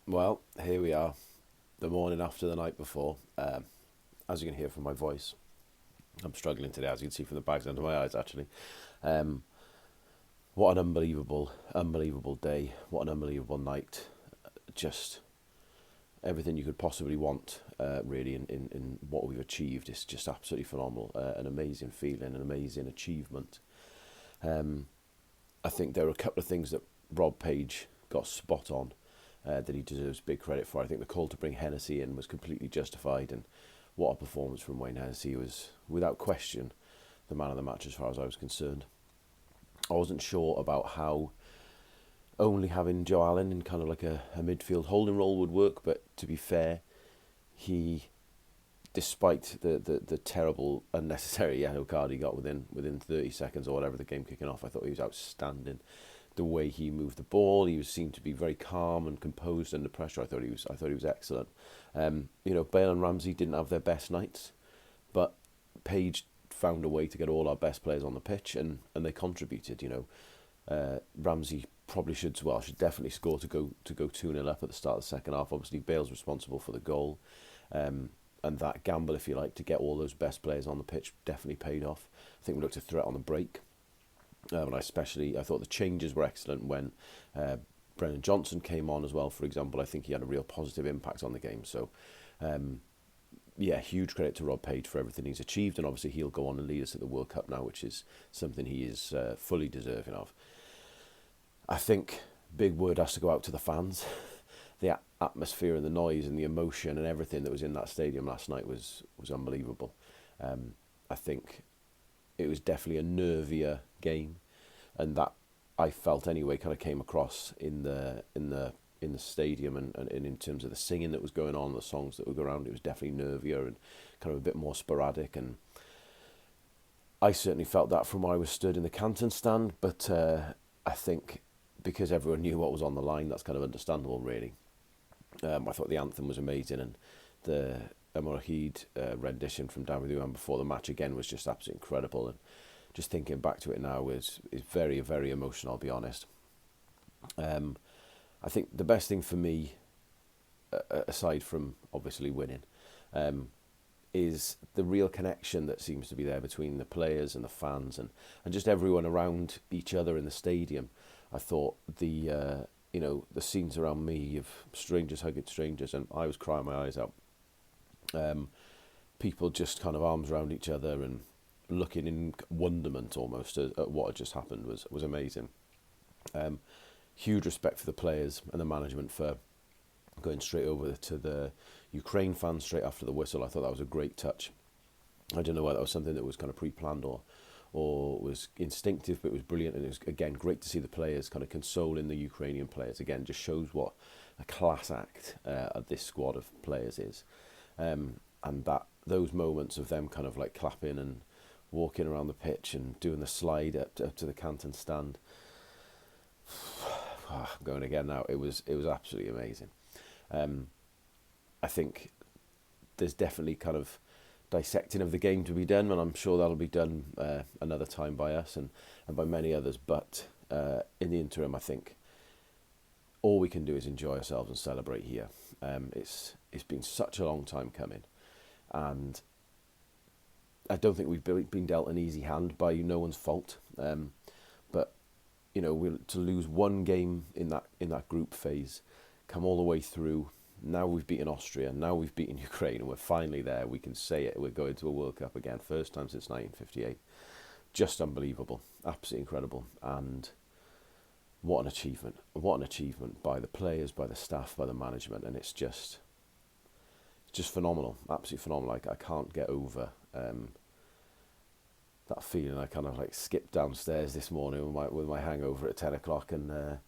Well, here we are, the morning after the night before. As you can hear from my voice, I'm struggling today, as you can see from the bags under my eyes, actually. Um, what an unbelievable day. What an unbelievable night. Just everything you could possibly want, really, in what we've achieved. It's just absolutely phenomenal. An amazing feeling, an amazing achievement. Um, I think there were a couple of things that Rob Page got spot on that he deserves big credit for. I think the call to bring Hennessy in was completely justified, and what a performance from Wayne Hennessy. He was, without question, the man of the match as far as I was concerned. I wasn't sure about how only having Joe Allen in kind of like a midfield holding role would work, but to be fair, he, despite the terrible unnecessary yellow card he got within 30 seconds or whatever the game kicking off, I thought he was outstanding. The way he moved the ball, seemed to be very calm and composed under pressure. I thought he was excellent. Bale and Ramsey didn't have their best nights, but Page found a way to get all our best players on the pitch, and they contributed. Ramsey probably should definitely score to go 2-0 up at the start of the second half. Obviously, Bale's responsible for the goal, and that gamble, if you like, to get all those best players on the pitch definitely paid off. I think we looked a threat on the break. And I thought the changes were excellent when Brennan Johnson came on as well, for example. I think he had a real positive impact on the game. So, huge credit to Rob Page for everything he's achieved. And obviously he'll go on and lead us at the World Cup now, which is something he is fully deserving of. I think big word has to go out to the fans. The atmosphere and the noise and the emotion and everything that was in that stadium last night was unbelievable. I think it was definitely a nervier game, and that I felt anyway kind of came across in the stadium and in terms of the singing that was going on, the songs that were going around. It was definitely nervier and kind of a bit more sporadic, and I certainly felt that from where I was stood in the Canton stand. But I think because everyone knew what was on the line, that's kind of understandable, really. I thought the anthem was amazing, and the Morahid rendition from Dan with Uwan before the match again was just absolutely incredible, and just thinking back to it now is very, very emotional, I'll be honest. I think the best thing for me, aside from obviously winning, is the real connection that seems to be there between the players and the fans and just everyone around each other in the stadium. I thought the scenes around me of strangers hugging strangers, and I was crying my eyes out. People just kind of arms around each other and looking in wonderment almost at what had just happened was amazing. Huge respect for the players and the management for going straight over to the Ukraine fans straight after the whistle. I thought that was a great touch. I don't know whether that was something that was kind of pre-planned or was instinctive, but it was brilliant. And it was, again, great to see the players kind of consoling the Ukrainian players. Again, just shows what a class act of this squad of players is. And that those moments of them kind of like clapping and walking around the pitch and doing the slide up to the Canton stand. I'm going again now. It was absolutely amazing. I think there's definitely kind of dissecting of the game to be done, and I'm sure that'll be done another time by us and by many others. But in the interim, I think all we can do is enjoy ourselves and celebrate here. It's been such a long time coming, and I don't think we've been dealt an easy hand by no one's fault. But to lose one game in that group phase, come all the way through. Now we've beaten Austria, now we've beaten Ukraine, and we're finally there. We can say it. We're going to a World Cup again, first time since 1958. Just unbelievable, absolutely incredible, and what an achievement! What an achievement by the players, by the staff, by the management, and it's just phenomenal, absolutely phenomenal. I can't get over that feeling. I kind of like skipped downstairs this morning with my hangover at 10 o'clock, and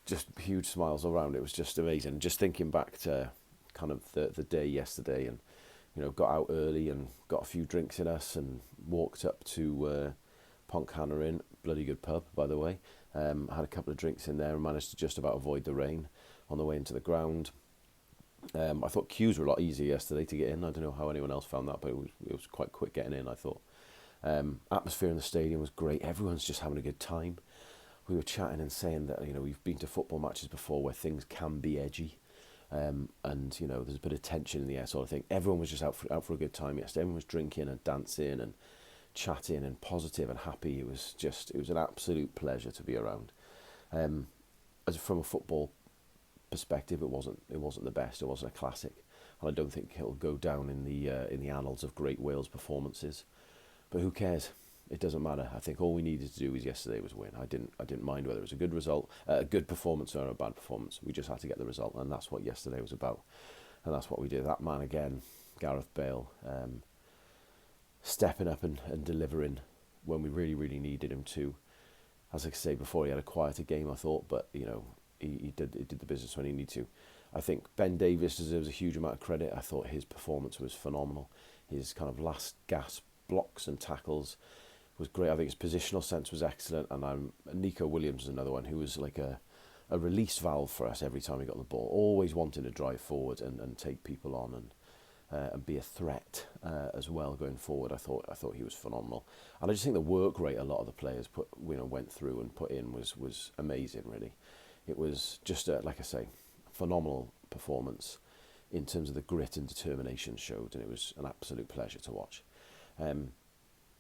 just huge smiles all around. It was just amazing. Just thinking back to kind of the day yesterday, and got out early and got a few drinks in us and walked up to Pontcanner Inn, bloody good pub by the way. Had a couple of drinks in there and managed to just about avoid the rain on the way into the ground. I thought queues were a lot easier yesterday to get in. I don't know how anyone else found that, but it was quite quick getting in, I thought. Atmosphere in the stadium was great. Everyone's just having a good time. we were chatting and saying that, you know, we've been to football matches before where things can be edgy. And, you know, there's a bit of tension in the air sort of thing. Everyone was just out for a good time yesterday. Everyone was drinking and dancing and chatting and positive and happy. It was an absolute pleasure to be around. As from a football perspective, it wasn't the best. It wasn't a classic, and I don't think it'll go down in the annals of great Wales performances. But who cares? It doesn't matter. I think all we needed to do yesterday was win. I didn't mind whether it was a good result, a good performance or a bad performance. We just had to get the result, and that's what yesterday was about. And that's what we did. That man again, Gareth Bale, stepping up and delivering when we really, really needed him to. As I say before, he had a quieter game, I thought, but you know, he did the business when he needed to. I think Ben Davies deserves a huge amount of credit. I thought his performance was phenomenal. His kind of last gasp blocks and tackles was great. I think his positional sense was excellent, and Nico Williams is another one who was like a release valve for us every time he got the ball, always wanting to drive forward and take people on and be a threat as well going forward. I thought he was phenomenal, and I just think the work rate a lot of the players went through and put in was amazing. Really, it was just like I say, phenomenal performance in terms of the grit and determination showed, and it was an absolute pleasure to watch.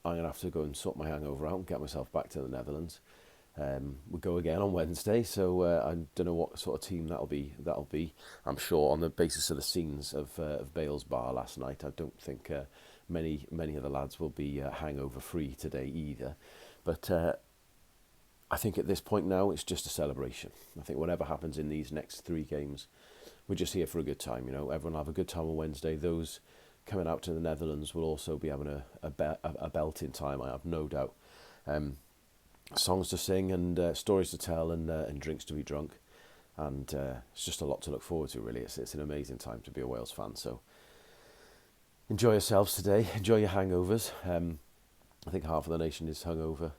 I'm going to have to go and sort my hangover out and get myself back to the Netherlands. We go again on Wednesday, so I don't know what sort of team that'll be. I'm sure on the basis of the scenes of Bale's bar last night, I don't think many of the lads will be hangover free today either. But I think at this point now, it's just a celebration. I think whatever happens in these next 3 games, we're just here for a good time. You know, everyone will have a good time on Wednesday. Those coming out to the Netherlands will also be having a belting time, I have no doubt. Songs to sing and stories to tell and drinks to be drunk, and it's just a lot to look forward to. Really, it's an amazing time to be a Wales fan. So enjoy yourselves today. Enjoy your hangovers. I think half of the nation is hungover.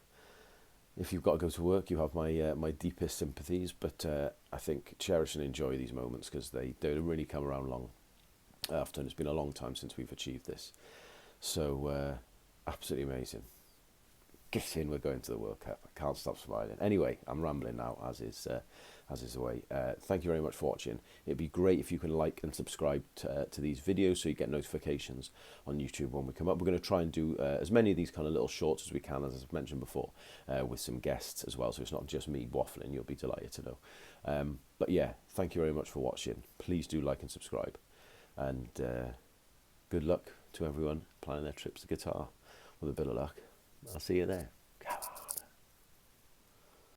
If you've got to go to work, you have my deepest sympathies. But I think cherish and enjoy these moments because they really come around long often. It's been a long time since we've achieved this. So absolutely amazing. Get in, we're going to the World Cup. I can't stop smiling. Anyway, I'm rambling now, as is the way. Thank you very much for watching. It'd be great if you can like and subscribe to these videos so you get notifications on YouTube when we come up. We're going to try and do as many of these kind of little shorts as we can, as I've mentioned before, with some guests as well, so it's not just me waffling. You'll be delighted to know. But yeah, thank you very much for watching. Please do like and subscribe. And good luck to everyone planning their trips to Qatar. With a bit of luck, I'll see you there.